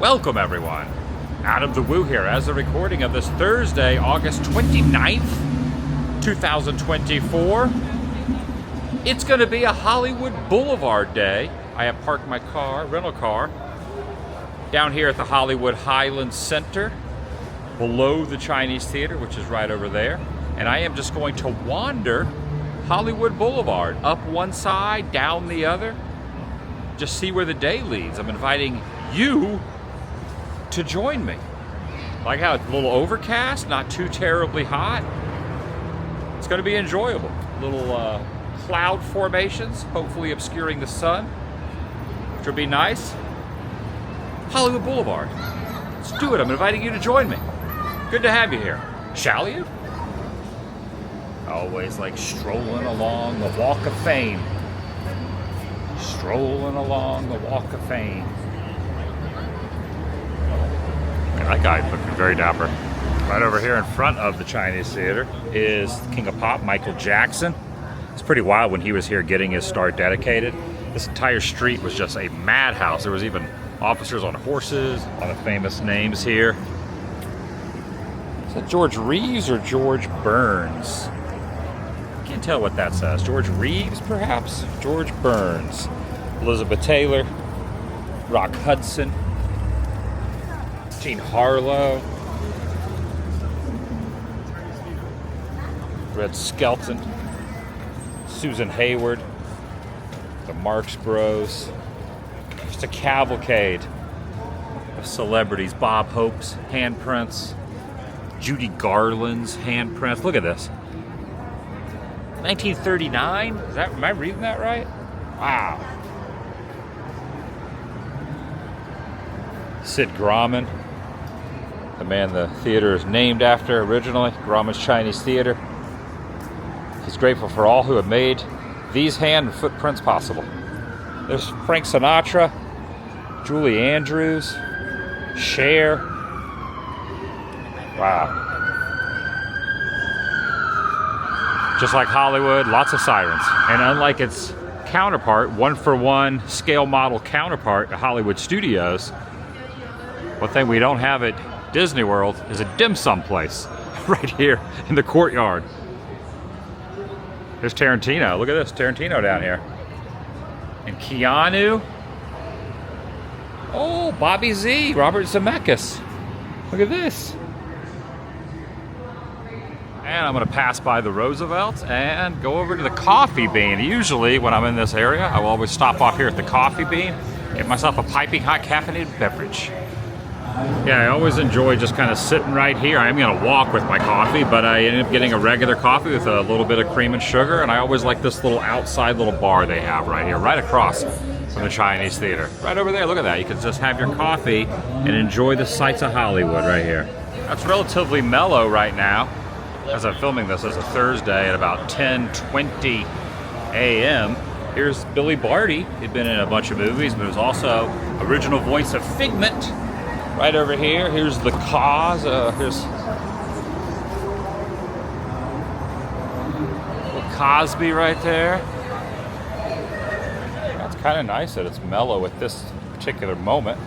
Welcome everyone. Adam the Woo here as a recording of this Thursday, August 29th, 2024. It's going to be a Hollywood Boulevard day. I have parked my car, rental car, down here at the Hollywood Highlands Center, below the Chinese Theater, which is right over there. And I am just going to wander Hollywood Boulevard, up one side, down the other, just see where the day leads. I'm inviting you to join me. Like how it's a little overcast, not too terribly hot. It's going to be enjoyable. Little cloud formations, hopefully obscuring the sun, which will be nice. Hollywood Boulevard. Let's do it. I'm inviting you to join me. Good to have you here. Shall you? Always like strolling along the Walk of Fame. Strolling along the Walk of Fame. That guy looking very dapper. Right over here in front of the Chinese Theater is King of Pop, Michael Jackson. It's pretty wild when he was here getting his start dedicated. This entire street was just a madhouse. There was even officers on horses, a lot of famous names here. Is that George Reeves or George Burns? Can't tell what that says. George Reeves, perhaps? George Burns. Elizabeth Taylor, Rock Hudson, Jean Harlow, Red Skelton, Susan Hayward, the Marx Bros. Just a cavalcade of celebrities. Bob Hope's handprints, Judy Garland's handprints. Look at this. 1939? Am I reading that right? Wow. Sid Grauman, the man the theater is named after originally, Grauman's Chinese Theater. He's grateful for all who have made these hand and footprints possible. There's Frank Sinatra, Julie Andrews, Cher. Wow. Just like Hollywood, lots of sirens. And unlike its counterpart, one-for-one scale model counterpart at Hollywood Studios, one thing we don't have at Disney World is a dim sum place right here in the courtyard. There's Tarantino. Look at this, Tarantino down here. And Keanu. Oh, Bobby Z, Robert Zemeckis. Look at this. And I'm going to pass by the Roosevelt and go over to the Coffee Bean. Usually when I'm in this area, I will always stop off here at the Coffee Bean, get myself a piping hot caffeinated beverage. Yeah, I always enjoy just kind of sitting right here. I am going to walk with my coffee, but I ended up getting a regular coffee with a little bit of cream and sugar, and I always like this little outside little bar they have right here, right across from the Chinese Theater. Right over there, look at that. You can just have your coffee and enjoy the sights of Hollywood right here. That's relatively mellow right now. As I'm filming this, it's a Thursday at about 10:20 a.m. Here's Billy Barty. He'd been in a bunch of movies, but was also original voice of Figment. Right over here, here's the Cause. Here's Cosby right there. That's kind of nice that it's mellow at this particular moment.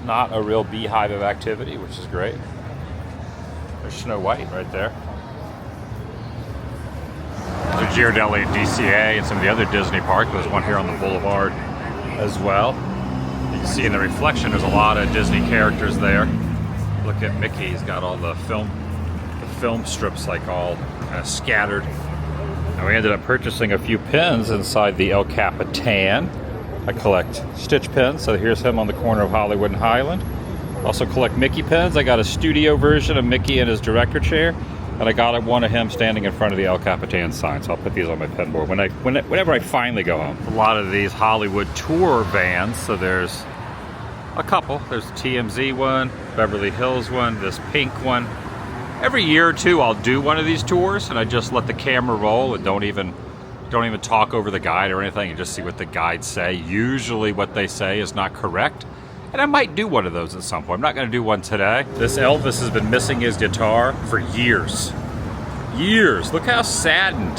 Not a real beehive of activity, which is great. There's Snow White right there. There's Ghirardelli and DCA and some of the other Disney parks. There's one here on the Boulevard as well. You can see in the reflection there's a lot of Disney characters there. Look at Mickey, he's got all the film strips like all kind of scattered. And we ended up purchasing a few pins inside the El Capitan. I collect Stitch pins, so here's him on the corner of Hollywood and Highland. Also collect Mickey pins. I got a studio version of Mickey in his director chair, and I got one of him standing in front of the El Capitan sign, so I'll put these on my pin board whenever I finally go home. A lot of these Hollywood tour vans, so there's a couple. There's the TMZ one, Beverly Hills one, this pink one. Every year or two I'll do one of these tours, and I just let the camera roll and don't even talk over the guide or anything, and just see what the guides say. Usually what they say is not correct. And I might do one of those at some point. I'm not going to do one today. This Elvis has been missing his guitar for years. Years. Look how saddened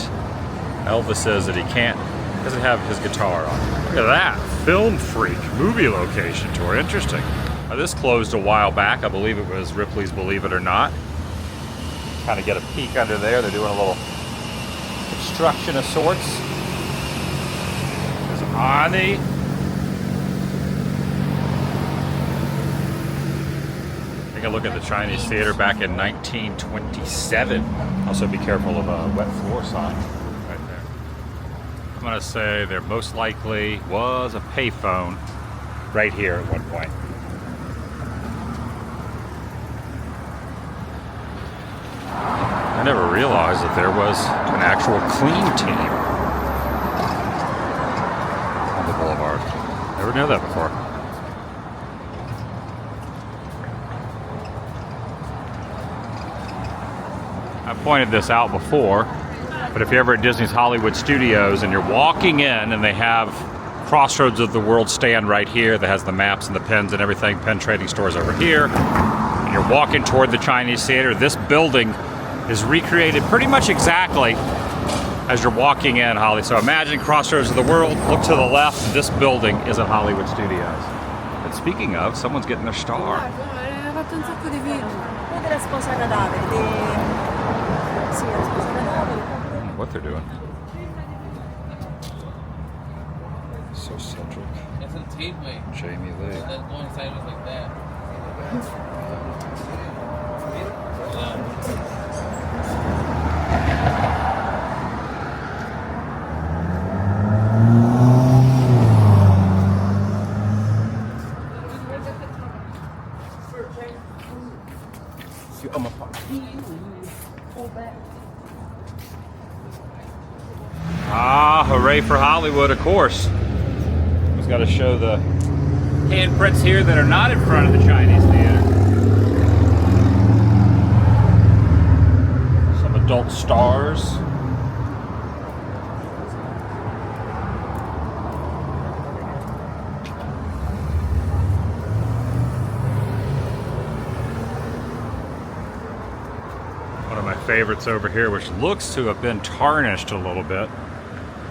Elvis is that he can't Doesn't have his guitar on. Look at that. Film Freak movie location tour. Interesting. Now, this closed a while back. I believe it was Ripley's Believe It or Not. Kind of get a peek under there. They're doing a little construction of sorts. There's Ani. Take a look at the Chinese theater back in 1927. Also be careful of a wet floor sign right there. I'm gonna say there most likely was a payphone right here at one point. I never realized that there was an actual clean team on the Boulevard. Never knew that before. I pointed this out before, but if you're ever at Disney's Hollywood Studios and you're walking in and they have Crossroads of the World stand right here that has the maps and the pens and everything, pen trading stores over here, and you're walking toward the Chinese theater, this building is recreated pretty much exactly as you're walking in, Holly. So imagine Crossroads of the World, look to the left, this building is at Hollywood Studios. But speaking of, someone's getting their star. What they're doing. So Cedric. That's a Gateway. Jamie Lee. That's going sideways like that. Ah, hooray for Hollywood, of course. We've got to show the handprints here that are not in front of the Chinese theater. Some adult stars. One of my favorites over here, which looks to have been tarnished a little bit.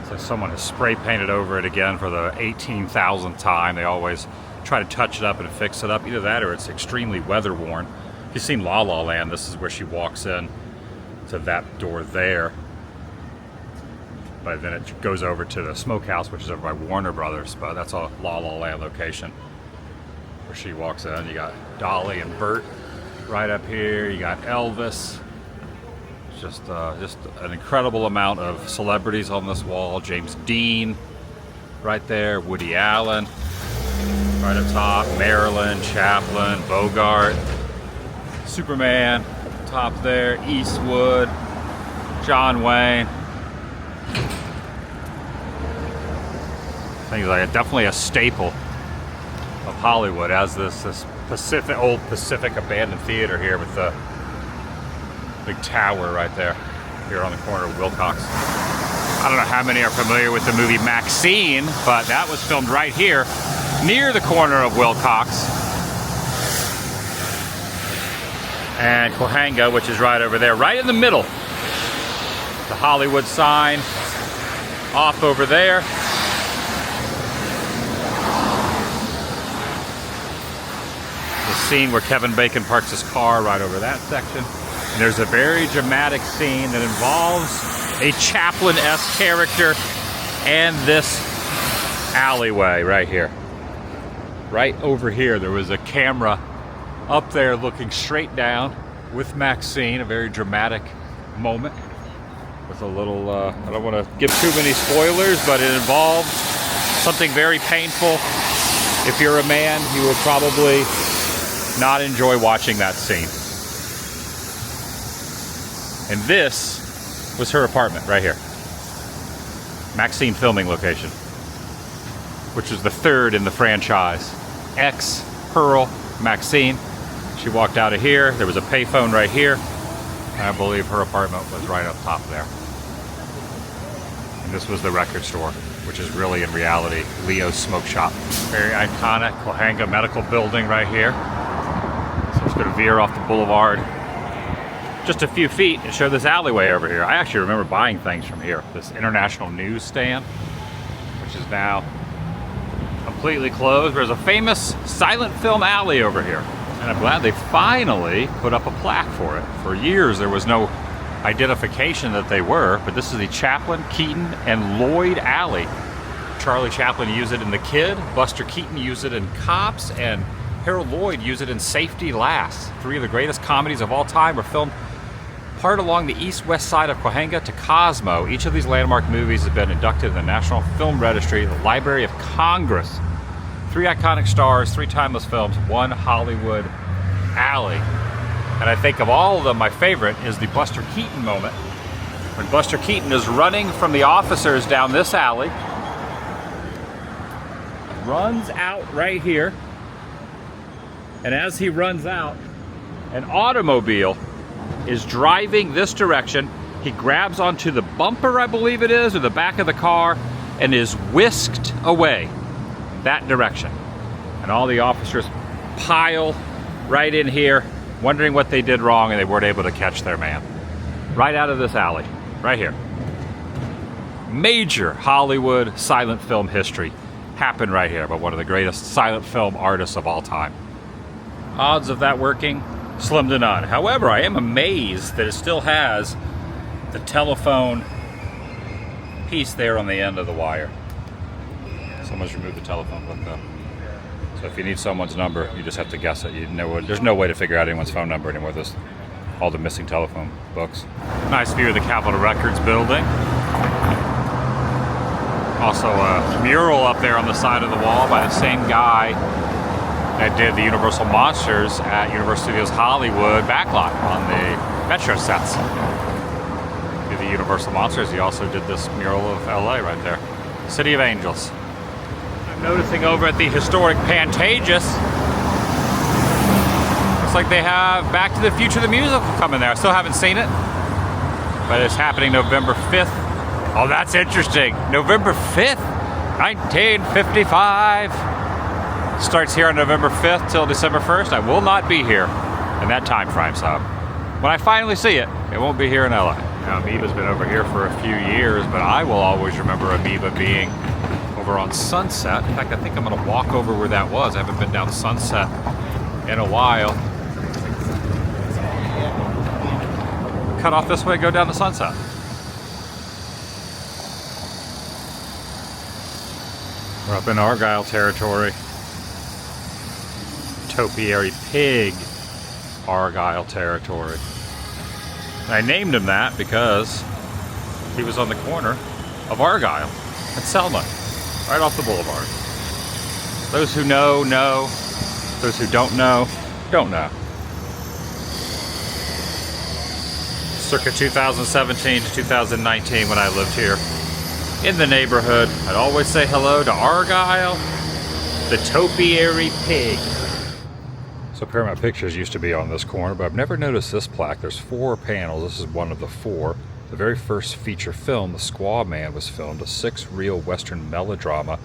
So someone has spray painted over it again for the 18,000th time. They always try to touch it up and fix it up. Either that or it's extremely weather worn. If you've seen La La Land, this is where she walks in to that door there. But then it goes over to the smokehouse, which is over by Warner Brothers. But that's a La La Land location where she walks in. You got Dolly and Bert right up here. You got Elvis. Just an incredible amount of celebrities on this wall. James Dean, right there. Woody Allen, right up top. Marilyn, Chaplin, Bogart, Superman, top there. Eastwood, John Wayne. Things like definitely a staple of Hollywood, as this old Pacific abandoned theater here with the big tower right there, here on the corner of Wilcox. I don't know how many are familiar with the movie Maxine, but that was filmed right here, near the corner of Wilcox and Cohanga, which is right over there, right in the middle. The Hollywood sign off over there. The scene where Kevin Bacon parks his car right over that section. And there's a very dramatic scene that involves a Chaplin-esque character and this alleyway right here. Right over here, there was a camera up there looking straight down with Maxine, a very dramatic moment with a little, I don't want to give too many spoilers, but it involves something very painful. If you're a man, you will probably not enjoy watching that scene. And this was her apartment right here. Maxine filming location, which is the third in the franchise. Pearl, Maxine. She walked out of here. There was a payphone right here. And I believe her apartment was right up top there. And this was the record store, which is really in reality Leo's smoke shop. Very iconic Cohanga Medical Building right here. So I'm just gonna veer off the boulevard just a few feet and show this alleyway over here. I actually remember buying things from here. This international newsstand which is now completely closed. There's a famous silent film alley over here, and I'm glad they finally put up a plaque for it. For years there was no identification that they were, but this is the Chaplin, Keaton, and Lloyd Alley. Charlie Chaplin used it in The Kid, Buster Keaton used it in Cops, and Harold Lloyd used it in Safety Last. Three of the greatest comedies of all time were filmed part along the east-west side of Cahuenga to Cosmo. Each of these landmark movies has been inducted in the National Film Registry, the Library of Congress. 3 iconic stars, 3 timeless films, 1 Hollywood alley. And I think of all of them, my favorite is the Buster Keaton moment. When Buster Keaton is running from the officers down this alley, runs out right here, and as he runs out, an automobile is driving this direction. He grabs onto the bumper, I believe it is, or the back of the car, and is whisked away that direction. And all the officers pile right in here, wondering what they did wrong, and they weren't able to catch their man. Right out of this alley, right here. Major Hollywood silent film history happened right here by one of the greatest silent film artists of all time. Odds of that working? Slim to none. However, I am amazed that it still has the telephone piece there on the end of the wire. Someone's removed the telephone book though. So if you need someone's number, you just have to guess it. There's no way to figure out anyone's phone number anymore. There's all the missing telephone books. Nice view of the Capitol Records building. Also a mural up there on the side of the wall by the same guy that did the Universal Monsters at Universal Studios Hollywood backlot on the Metro sets. Did the Universal Monsters, he also did this mural of LA right there. City of Angels. I'm noticing over at the historic Pantages, looks like they have Back to the Future the musical coming there. I still haven't seen it, but it's happening November 5th. Oh, that's interesting. November 5th, 1955. Starts here on November 5th till December 1st. I will not be here in that time frame, so when I finally see it, it won't be here in LA. Now, Amoeba's been over here for a few years, but I will always remember Amoeba being over on Sunset. In fact, I think I'm going to walk over where that was. I haven't been down Sunset in a while. Cut off this way, go down to Sunset. We're up in Argyle territory. Topiary Pig Argyle territory. And I named him that because he was on the corner of Argyle and Selma, right off the boulevard. Those who know, know. Those who don't know, don't know. Circa 2017 to 2019 when I lived here in the neighborhood, I'd always say hello to Argyle, the Topiary Pig. So Paramount Pictures used to be on this corner, but I've never noticed this plaque. There's 4 panels. This is one of the 4. The very first feature film, The Squaw Man, was filmed. A 6-reel Western melodrama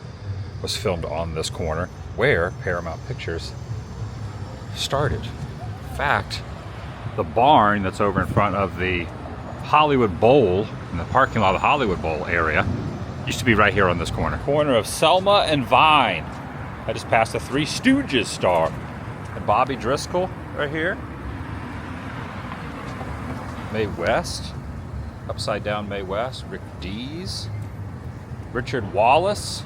was filmed on this corner, where Paramount Pictures started. In fact, the barn that's over in front of the Hollywood Bowl, in the parking lot of the Hollywood Bowl area, used to be right here on this corner. Corner of Selma and Vine. I just passed the Three Stooges star. And Bobby Driscoll right here. Mae West. Upside Down Mae West. Rick Dees. Richard Wallace.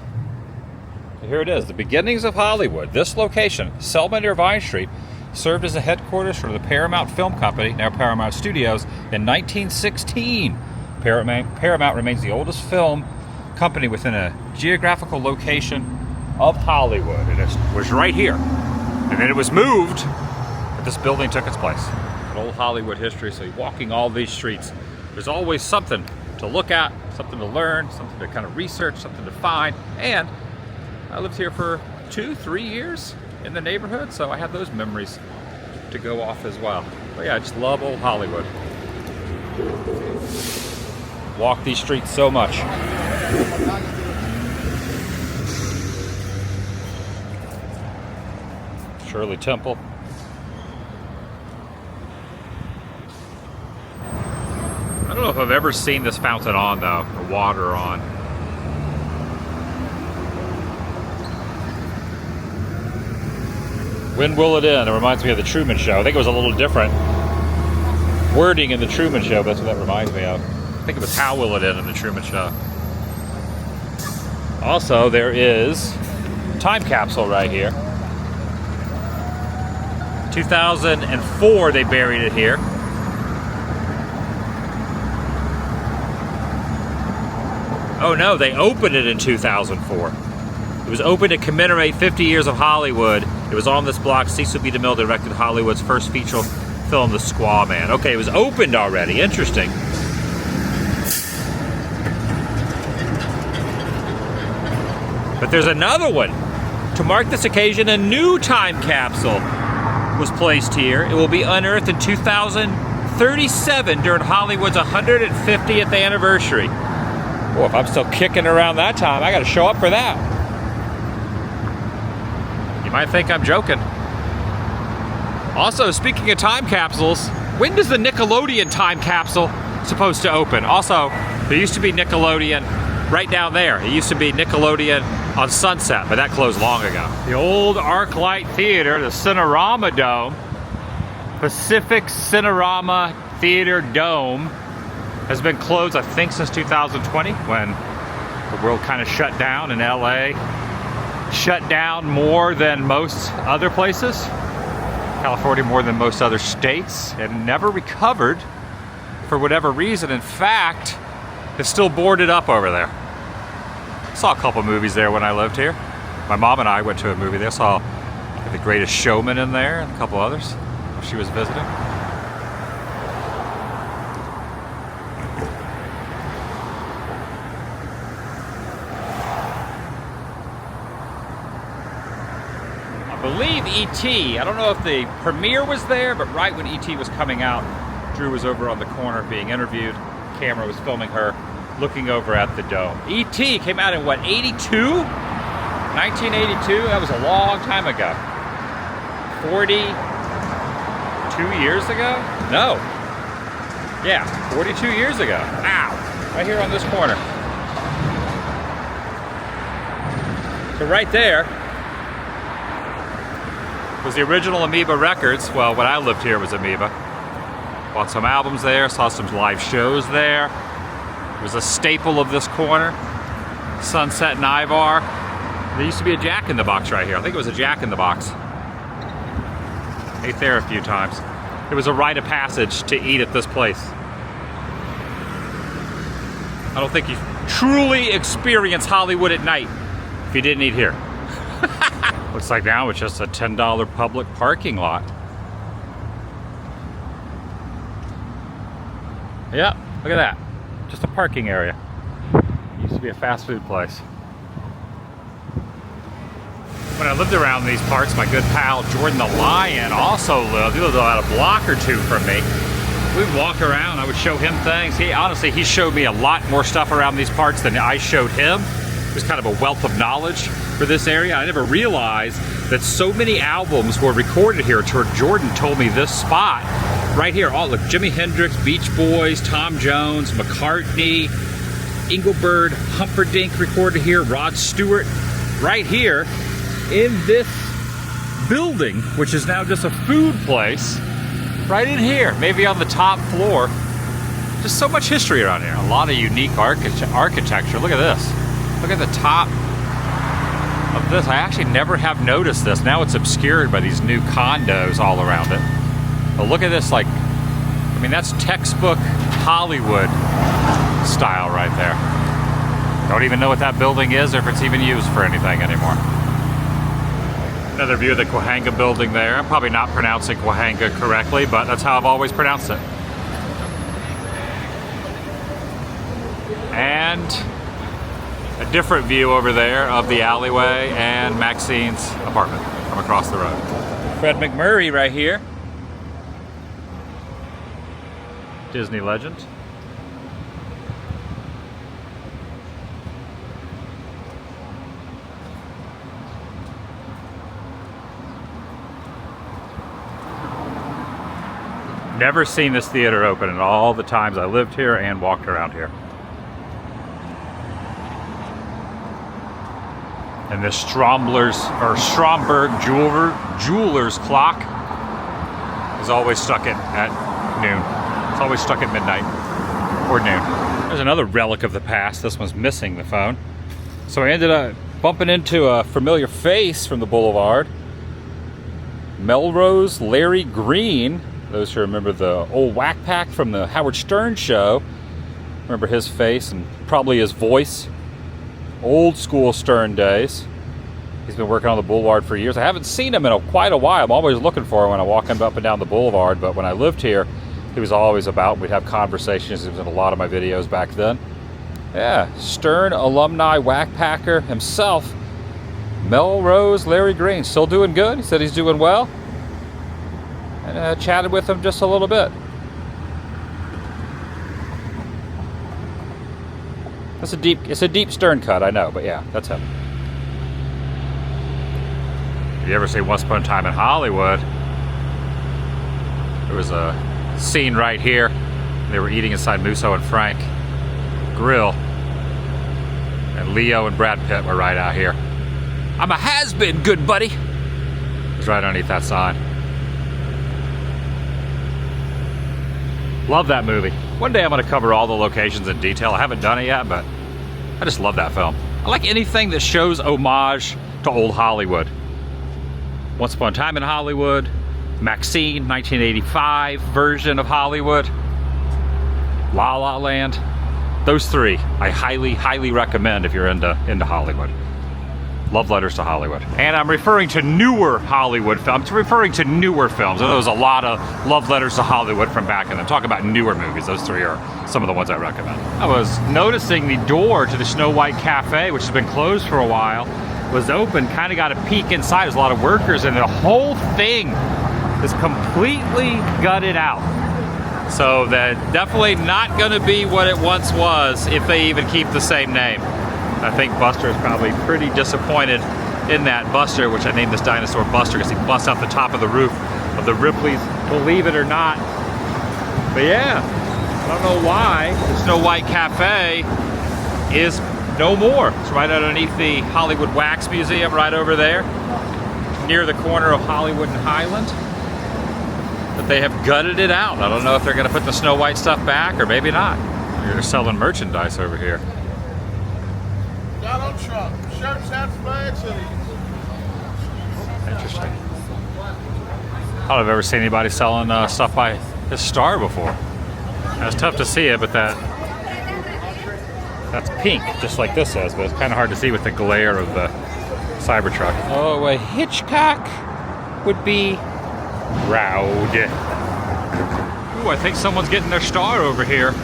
And here it is, the beginnings of Hollywood. This location, Selma near Vine Street, served as the headquarters for the Paramount Film Company, now Paramount Studios, in 1916. Paramount remains the oldest film company within a geographical location of Hollywood. And it was right here. And then it was moved, but this building took its place. An old Hollywood history, so you're walking all these streets, there's always something to look at, something to learn, something to kind of research, something to find. And I lived here for 2-3 years in the neighborhood, so I have those memories to go off as well. But yeah, I just love old Hollywood. Walk these streets so much. Shirley Temple. I don't know if I've ever seen this fountain on though, or water on. When will it end? It reminds me of the Truman Show. I think it was a little different wording in the Truman Show, but that's what that reminds me of. I think it was how will it end in the Truman Show. Also, there is a time capsule right here. 2004, they buried it here. Oh no, they opened it in 2004. It was opened to commemorate 50 years of Hollywood. It was on this block. Cecil B. DeMille directed Hollywood's first feature film, The Squaw Man. Okay, it was opened already. Interesting. But there's another one. To mark this occasion, a new time capsule was placed here. It will be unearthed in 2037 during Hollywood's 150th anniversary. Boy, if I'm still kicking around that time, I gotta show up for that. You might think I'm joking. Also, speaking of time capsules, when does the Nickelodeon time capsule supposed to open? Also, there used to be Nickelodeon right down there. It used to be Nickelodeon on Sunset, but that closed long ago. The old ArcLight Theater, the Cinerama Dome, Pacific Cinerama Theater Dome, has been closed, I think, since 2020, when the world kind of shut down in LA. Shut down more than most other places. California more than most other states, and never recovered for whatever reason. In fact, it's still boarded up over there. Saw a couple movies there when I lived here. My mom and I went to a movie there. Saw The Greatest Showman in there and a couple others when she was visiting. I believe E.T., I don't know if the premiere was there, but right when E.T. was coming out, Drew was over on the corner being interviewed. Camera was filming her looking over at the dome. E.T. came out in what, 82? 1982? That was a long time ago. 42 years ago? No. Yeah, 42 years ago. Ow. Right here on this corner. So right there was the original Amoeba Records. Well, when I lived here it was Amoeba. Bought some albums there, saw some live shows there. It was a staple of this corner. Sunset and Ivar. There used to be a Jack in the Box right here. I think it was a Jack in the Box. Ate there a few times. It was a rite of passage to eat at this place. I don't think you truly experience Hollywood at night if you didn't eat here. Looks like now it's just a $10 public parking lot. Yep, look at that. Just a parking area. Used to be a fast food place. When I lived around these parts, my good pal Jordan the Lion also lived. He lived about a block or two from me. We'd walk around, I would show him things. He showed me a lot more stuff around these parts than I showed him. It was kind of a wealth of knowledge for this area. I never realized that so many albums were recorded here. Jordan told me this spot right here. Oh, look, Jimi Hendrix, Beach Boys, Tom Jones, McCartney, Engelbert, Humperdinck recorded here, Rod Stewart, right here in this building, which is now just a food place, right in here, maybe on the top floor. Just so much history around here. A lot of unique architecture. Look at this. Look at the top of this. I actually never have noticed this. Now it's obscured by these new condos all around it. But look at this, like, I mean, that's textbook Hollywood style right there. Don't even know what that building is or if it's even used for anything anymore. Another view of the Cahuenga building there. I'm probably not pronouncing Cahuenga correctly, but that's how I've always pronounced it. And a different view over there of the alleyway and Maxine's apartment from across the road. Fred McMurray right here. Disney legend. Never seen this theater open in all the times I lived here and walked around here. And this Stromberg jeweler's clock is always stuck at noon. It's always stuck at midnight or noon. There's another relic of the past. This one's missing the phone. So I ended up bumping into a familiar face from the Boulevard. Melrose Larry Green. Those who remember the old Whack Pack from the Howard Stern show. Remember his face and probably his voice. Old school Stern days. He's been working on the Boulevard for years. I haven't seen him in quite a while. I'm always looking for him when I walk up and down the Boulevard, but when I lived here, he was always about. We'd have conversations. He was in a lot of my videos back then. Yeah, Stern alumni Whack Packer himself, Melrose Larry Green. Still doing good. He said he's doing well. And I chatted with him just a little bit. It's a deep Stern cut, I know, but yeah, that's him. If you ever see Once Upon a Time in Hollywood, there was a scene right here. They were eating inside Musso and Frank Grill, and Leo and Brad Pitt were right out here. I'm a has-been, good buddy. It was right underneath that sign. Love that movie. One day I'm going to cover all the locations in detail. I haven't done it yet, but I just love that film. I like anything that shows homage to old Hollywood. Once Upon a Time in Hollywood, Maxine, 1985 version of Hollywood, La La Land. Those three I highly, highly recommend if you're into Hollywood. Love letters to Hollywood. And I'm referring to newer Hollywood films. I'm referring to newer films. There was a lot of love letters to Hollywood from back then. I'm talking about newer movies. Those three are some of the ones I recommend. I was noticing the door to the Snow White Cafe, which has been closed for a while, was open. Kind of got a peek inside. There's a lot of workers, and the whole thing is completely gutted out. So that definitely not going to be what it once was if they even keep the same name. I think Buster is probably pretty disappointed in that. Buster, which I named this dinosaur Buster because he busts out the top of the roof of the Ripley's, believe it or not. But yeah, I don't know why the Snow White Cafe is no more. It's right underneath the Hollywood Wax Museum right over there, near the corner of Hollywood and Highland. But they have gutted it out. I don't know if they're going to put the Snow White stuff back or maybe not. They're selling merchandise over here. Donald Trump, shirts, hats, flags, hoodies. Interesting. I don't know if I've ever seen anybody selling stuff by his star before. It's tough to see it, but that's pink, just like this is, but it's kind of hard to see with the glare of the Cybertruck. Oh, a Hitchcock would be proud. Ooh, I think someone's getting their star over here,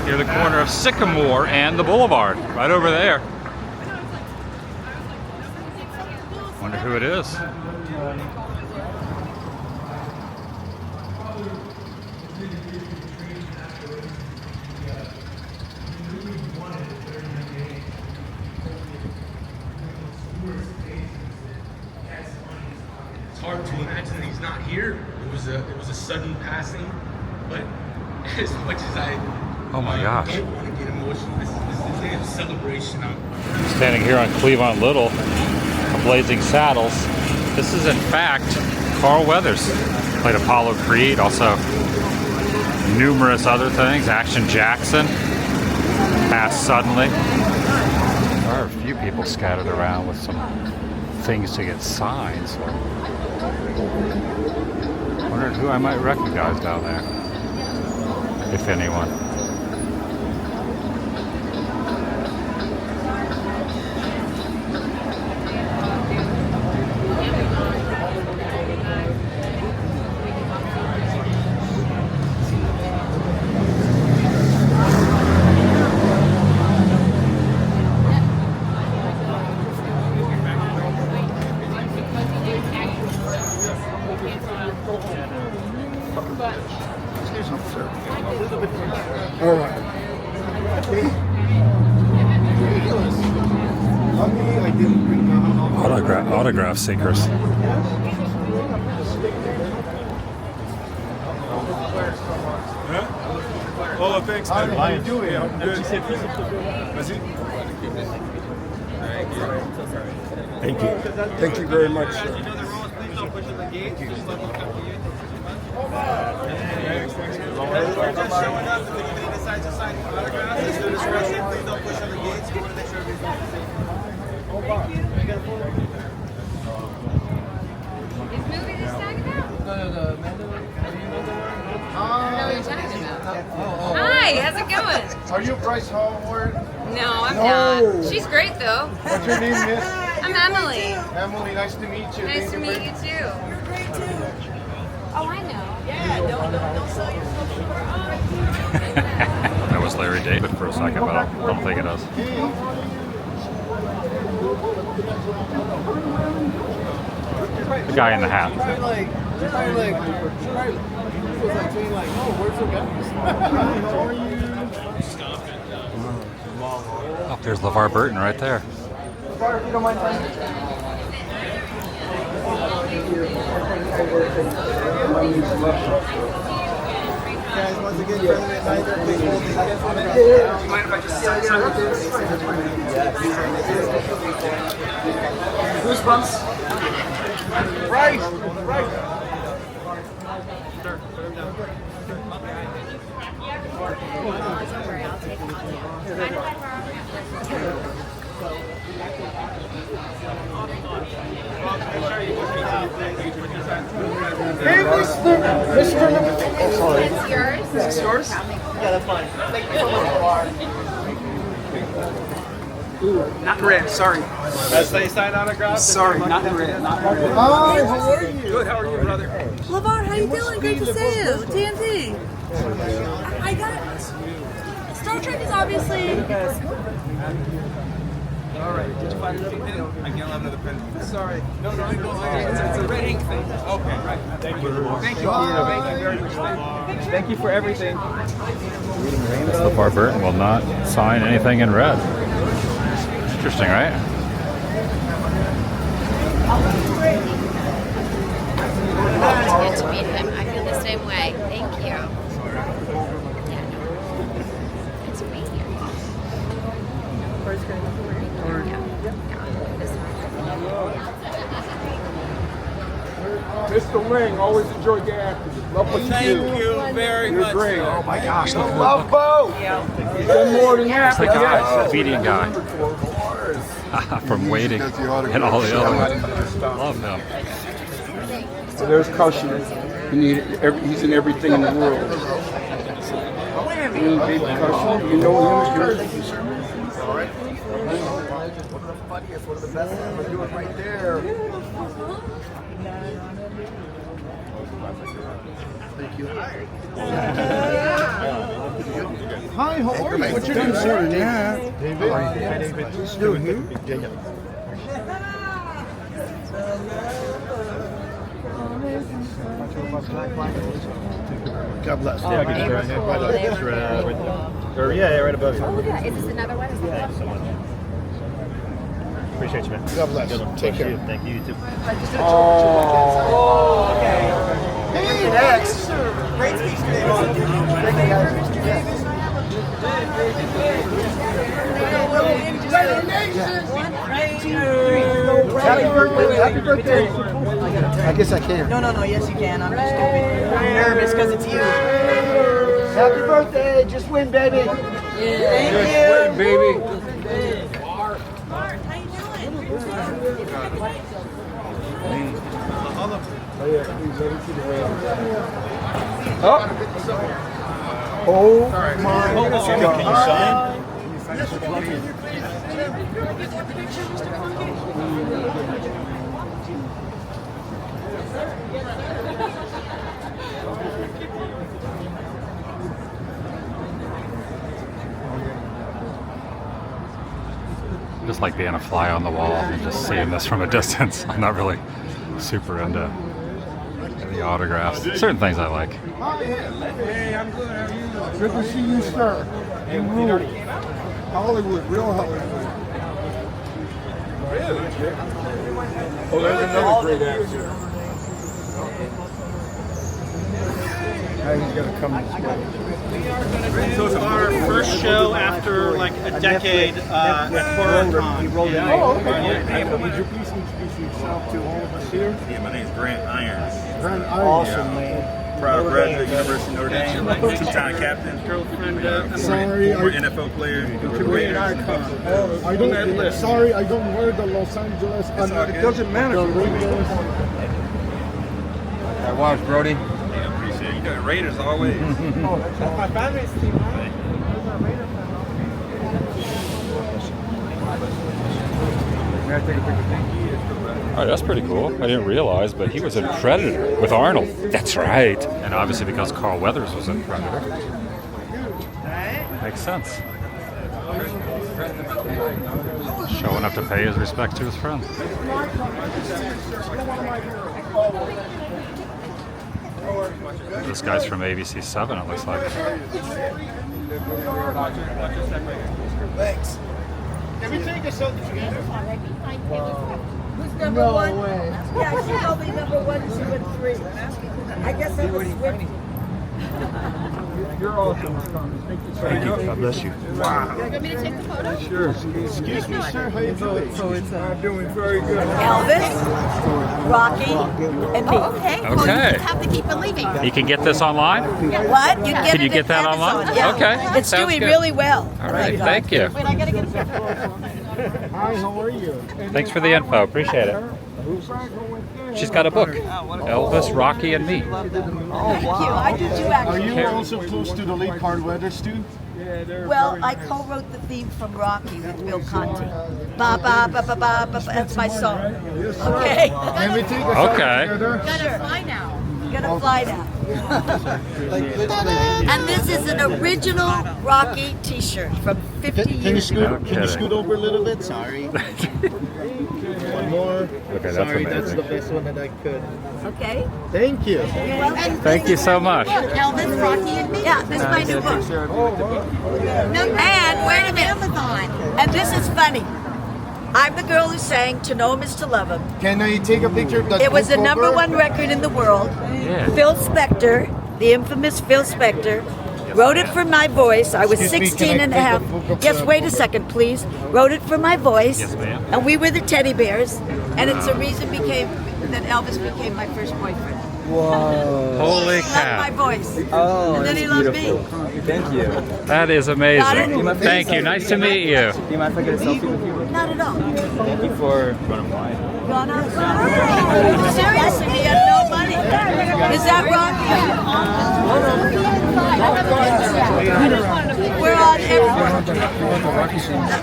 near the corner of Sycamore and the Boulevard, right over there. Wonder who it is. It's hard to imagine that he's not here. It was a sudden passing, but as much as I Oh my gosh. don't want to get emotional, this is a day of celebration. I'm Standing here on Cleavon Little, Blazing Saddles. This is in fact Carl Weathers. Played Apollo Creed, also numerous other things. Action Jackson, passed suddenly. There are a few people scattered around with some things to get signed. So wondering who I might recognize down there, if anyone. All right. I didn't bring Autograph seekers. Oh, thanks, man. How you doing? I'm good. Vas-y. Thank you. Thank you very much, sir. We're just showing up. If anybody decides to sign autographs, it's their discretion. Please don't push on the gates. We want to make sure everybody's Is movie this talking about? No, the Amanda. I don't know what you're talking about. Hi, how's it going? Are you Bryce Hallward? No, I'm not. She's great though. What's your name, miss? I'm Emily. Emily, nice to meet you. Nice to meet you too. You're great too. Oh, I know. Yeah, don't sell yourself short. That was Larry David for a second, but I don't think it is. The guy in the hat. Oh, there's LeVar Burton right there. Guys, once again, friendly at night. Please hold these autographs. Do you mind if I just sign something? Goosebumps. Right. Hey, Mr. Oh, sorry. That's yours? Is this yours? Yeah, that's fine. Thank you so much. Ooh, not in red, sorry. As they sign autographs. Sorry, not in red. Not in red. Hi, how are you? Good, how are you, brother? LeVar, how you doing? Great to see you. TNT. I got Star Trek is obviously. All right, did you find another pen? I can't have another pen. Sorry. No, it's a red ink thing. Okay, right. Thank you. Thank you. Thank you very much. Thank you for everything. LeVar Burton will not sign anything in red. Interesting, right? It's good to meet him. I feel the same way. Thank you. Yeah, no. It's to meet you. Mr. Ling, always enjoyed your acting. Love what you do. Thank you very You're much. great. Sir. Oh my gosh, look at Love Boat. You've done more than that. The guy, the comedian guy. From Waiting and all the other ones. Love him. So there's Cushion. He's in everything in the world. Baby Cushion, you know him. All right. One of the funniest, one of the best ever doing right there. Thank you. Hi, how are you? What's your name, sir? David. How are you? David. God bless. Yeah, right above you. Oh, look at that. Is this another one? Is this another one? Appreciate you, man. God bless. Take care. Thank you, you too. Oh, okay. Hey, next. Great speech today, Mom. Thank you, guys. Happy birthday. Happy birthday. I guess I can. No, yes you can. I'm just stupid. I'm nervous because it's you. Happy birthday. Just win, baby. Thank you. Wait, baby. Bart, how you doing? Oh my God. Can you sign? Just like being a fly on the wall and just seeing this from a distance. I'm not really super into the autographs. Certain things I like. Hey, I'm good. How are you? Good to see you, sir. You rule. Hollywood, real Hollywood. Oh, there's another great actor. He's gonna come this way. So it's our first show after like a decade at HorrorCon. Oh, okay. Would you please introduce yourself to all of us here? Yeah, my name's Grant Irons. Grant Irons. Awesome, man. Proud graduate, University of Notre Dame, two-time captain. Sorry, former NFL player. Great icon. I don't. Sorry, I don't wear the Los Angeles. It doesn't matter. That was Brody. Yeah, I appreciate it. You got Raiders always. That's my family's team, right? May I take a picture? All right, that's pretty cool. I didn't realize, but he was in Predator with Arnold. That's right. And obviously because Carl Weathers was in Predator. Makes sense. Showing up to pay his respect to his friend. This guy's from ABC 7, it looks like. Thanks. Can we take a selfie together? Who's number one? Yeah, she told me number 1, 2, and 3. I guess that was Swift. You're awesome. Thank you. God bless you. Wow. You want me to take the photo? Sure. Excuse me, sir. How you doing? I'm doing very good. Elvis, Rocky, and me. Okay. Well, you Okay. just have to keep believing. You can get this online? What? You get Can you it get at that Amazon. online? Yeah. Okay, It's sounds doing good. really well. All right, thank you. Wait, I gotta get a picture. Hi, how are you? Thanks for the info. Appreciate it. She's got a book. Elvis, Rocky, and Me. Thank you. I do too, Are actually. you also close to the late Carl Weathers too? Well, I co-wrote the theme from Rocky with Bill Conti. Ba ba ba ba ba ba. That's my song. Okay. Can we take a Okay. selfie together? Gotta fly now. Gonna fly now. And this is an original Rocky T-shirt from 50 Can you years scoot? ago. Can you scoot over a little bit? Sorry. One more. Okay, that's Sorry, that's amazing. the best one that I could. Okay. Thank you. You're welcome. Thank you so much. Elvis, Rocky, and me. Yeah, this is my new book. And wait a minute. Amazon. And this is funny. I'm the girl who sang "To Know Him Is to Love Him." Can I take a picture of that? It was the book number cover? 1 record in the world. Yeah. Phil Spector, the infamous Phil Spector, wrote it for my voice. I was Excuse me, 16 can I and a take a half. book of Yes, the- wait a second, please. Wrote it for my voice. Yes, ma'am. And we were the teddy bears. And it's a reason that Elvis became my first boyfriend. Holy He loved my cow. voice. Oh, And then he loved me. Thank you. That is Got amazing. it? Thank you. Nice to meet you. Do you mind if I get a selfie with you? Not at all. Thank you for running by. Gone outside. Seriously, he had no money. Is that Rocky? We're on everywhere.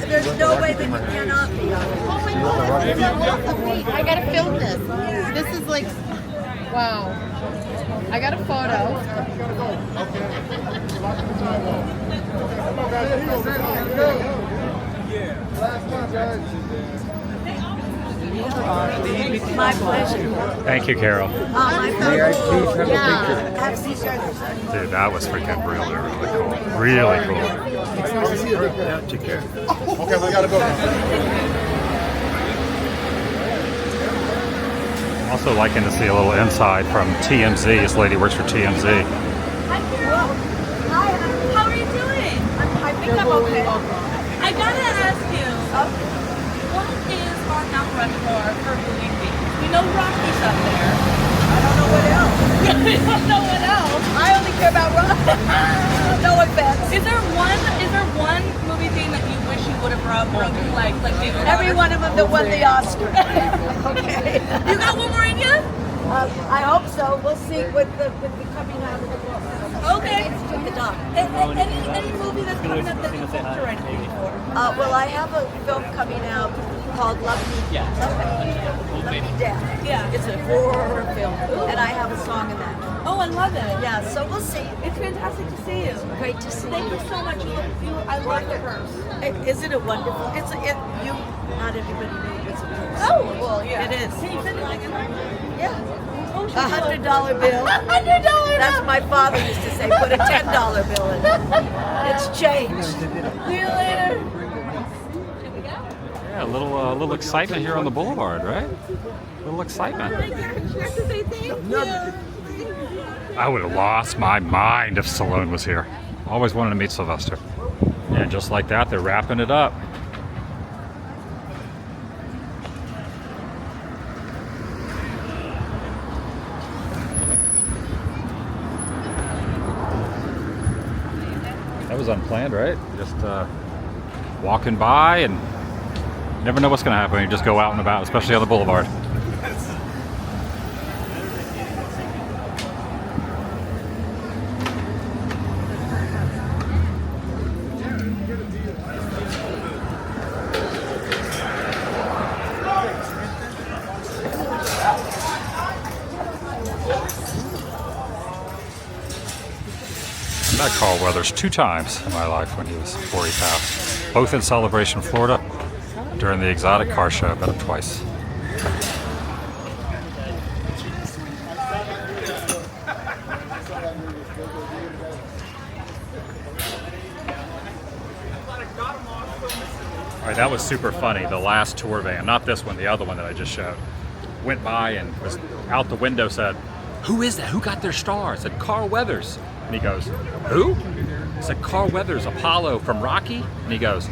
There's no way that you cannot be on. I gotta film this. This is like, wow. I got a photo. My pleasure. Thank you, Carol. My pleasure. Yeah. Have seizures. Dude, that was freaking really, really cool. Really cool. Yeah, take care. Okay, we gotta go. I'm also liking to see a little inside from TMZ. This lady works for TMZ. Hi, Carol. Hi, how are you doing? I think I'm okay. I gotta ask you, what is our Mount Rushmore for movie themes? We know Rocky's up there. I don't know what else. We don't know what else. I only care about Rocky. No offense. Is there one movie theme that you wish you would have broken like David? Every one of them that won the Oscar. Okay. You got one more in you? I hope so. We'll see with the coming out of the book. Okay. With the doc. Any movie that's coming up that you hope to write a movie for? Well, I have a film coming out called Love Me Death. Yeah. It's a horror film, and I have a song in that. Oh, I love it. Yeah, so we'll see. It's fantastic to see you. Great to see Thank you. you so much. I love the purse. Isn't it wonderful? Not everybody knows it's a purse. Oh, well, yeah. It is. Can you send it like in there? Yeah. Oh, A $100 bill. $100. That's my father used to say. Put a $10 bill in. It's changed. See you later. Yeah, a little excitement here on the Boulevard, right? A little excitement. You have to say thank you. I would have lost my mind if Stallone was here. Always wanted to meet Sylvester. And just like that, they're wrapping it up. That was unplanned, right? Just walking by, and you never know what's going to happen when you just go out and about, especially on the boulevard. I met Carl Weathers 2 times in my life before he passed. Both in Celebration, Florida, during the exotic car show. Met him twice. All right, that was super funny. The last tour van, not this one, the other one that I just showed, went by and was out the window, said, "Who is that? Who got their star?" I said, "Carl Weathers." And he goes, "Who?" I said, "Carl Weathers, Apollo from Rocky." And he goes,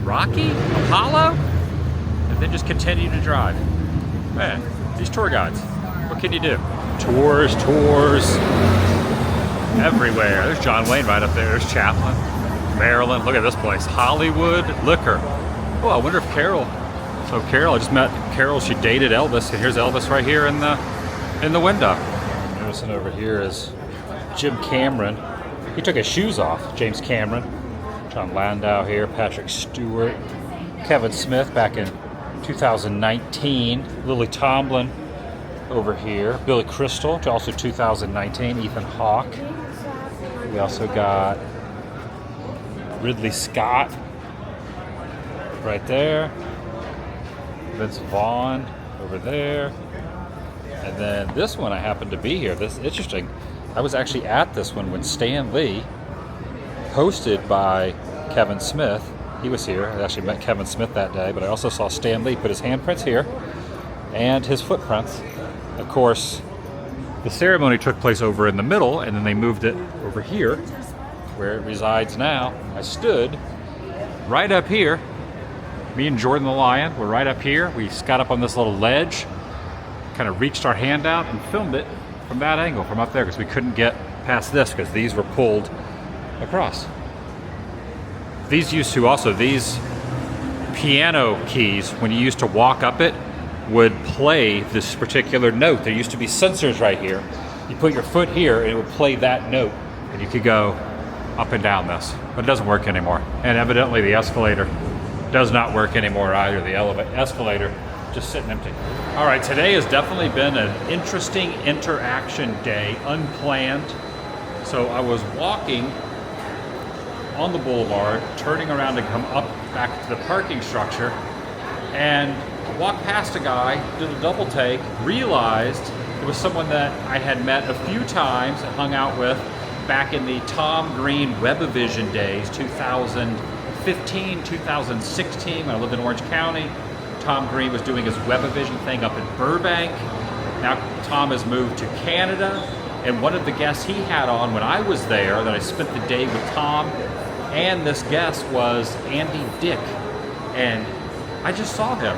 "Rocky? Apollo?" And then just continued to drive. Man, these tour guides, what can you do? Tours everywhere. There's John Wayne right up there. There's Chaplin, Maryland. Look at this place, Hollywood Liquor. Oh, I wonder if Carol. So Carol, I just met Carol. She dated Elvis, and here's Elvis right here in the window. Noticing over here is Jim Cameron. He took his shoes off. James Cameron, John Landau here, Patrick Stewart, Kevin Smith back in 2019, Lily Tomlin over here, Billy Crystal, also 2019, Ethan Hawke. We also got Ridley Scott right there, Vince Vaughn over there, and then this one I happened to be here. This is interesting. I was actually at this one when Stan Lee, hosted by Kevin Smith, he was here. I actually met Kevin Smith that day, but I also saw Stan Lee put his handprints here and his footprints. Of course, the ceremony took place over in the middle, and then they moved it over here where it resides now. I stood right up here. Me and Jordan the Lion were right up here. We got up on this little ledge, kind of reached our hand out and filmed it from that angle, from up there, because we couldn't get past this because these were pulled across. These used to also, these piano keys, when you used to walk up it, would play this particular note. There used to be sensors right here. You put your foot here and it would play that note, and you could go up and down this, but it doesn't work anymore. And evidently the escalator does not work anymore either. The escalator just sitting empty. All right, today has definitely been an interesting interaction day, unplanned. So I was walking on the boulevard, turning around to come up back to the parking structure, and walked past a guy, did a double take, realized it was someone that I had met a few times and hung out with back in the Tom Green Webavision days, 2015, 2016, when I lived in Orange County. Tom Green was doing his Webavision thing up in Burbank. Now Tom has moved to Canada, and one of the guests he had on when I was there, that I spent the day with Tom, and this guest was Andy Dick. And I just saw him,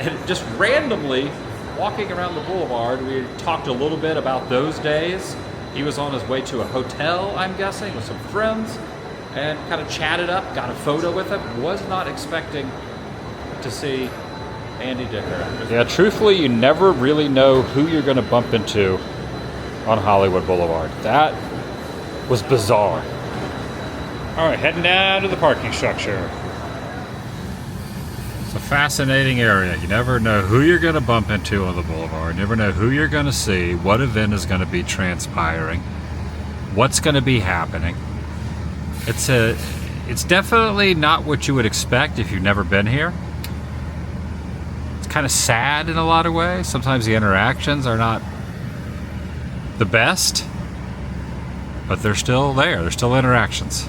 and just randomly walking around the boulevard. We talked a little bit about those days. He was on his way to a hotel, I'm guessing, with some friends, and kind of chatted up, got a photo with him. Was not expecting to see Andy Dick. Yeah, truthfully, you never really know who you're going to bump into on Hollywood Boulevard. That was bizarre. All right, heading down to the parking structure. It's a fascinating area. You never know who you're going to bump into on the boulevard. You never know who you're going to see, what event is going to be transpiring, what's going to be happening. It's definitely not what you would expect if you've never been here. It's kind of sad in a lot of ways. Sometimes the interactions are not the best, but they're still there. They're still interactions.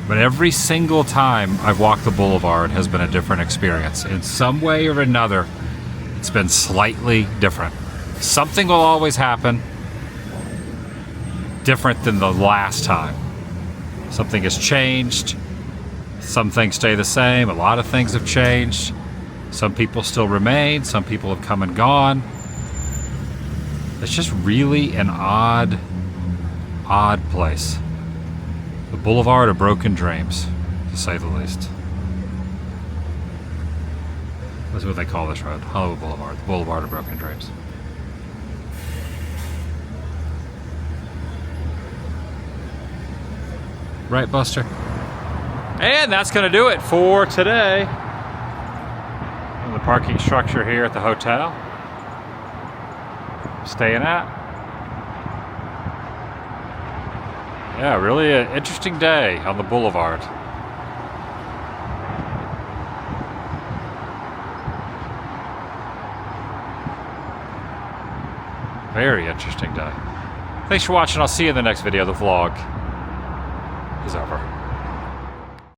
But every single time I've walked the boulevard has been a different experience. In some way or another, It's been slightly different. Something will always happen different than the last time. Something has changed. Some things stay the same. A lot of things have changed. Some people still remain. Some people have come and gone. It's just really an odd place. The Boulevard of Broken Dreams, to say the least. That's what they call this road, Hollywood Boulevard, the Boulevard of Broken Dreams. Right, Buster? And that's going to do it for today. And the parking structure here at the hotel. Staying at. Yeah, really an interesting day on the Boulevard. Very interesting day. Thanks for watching. I'll see you in the next video, the vlog.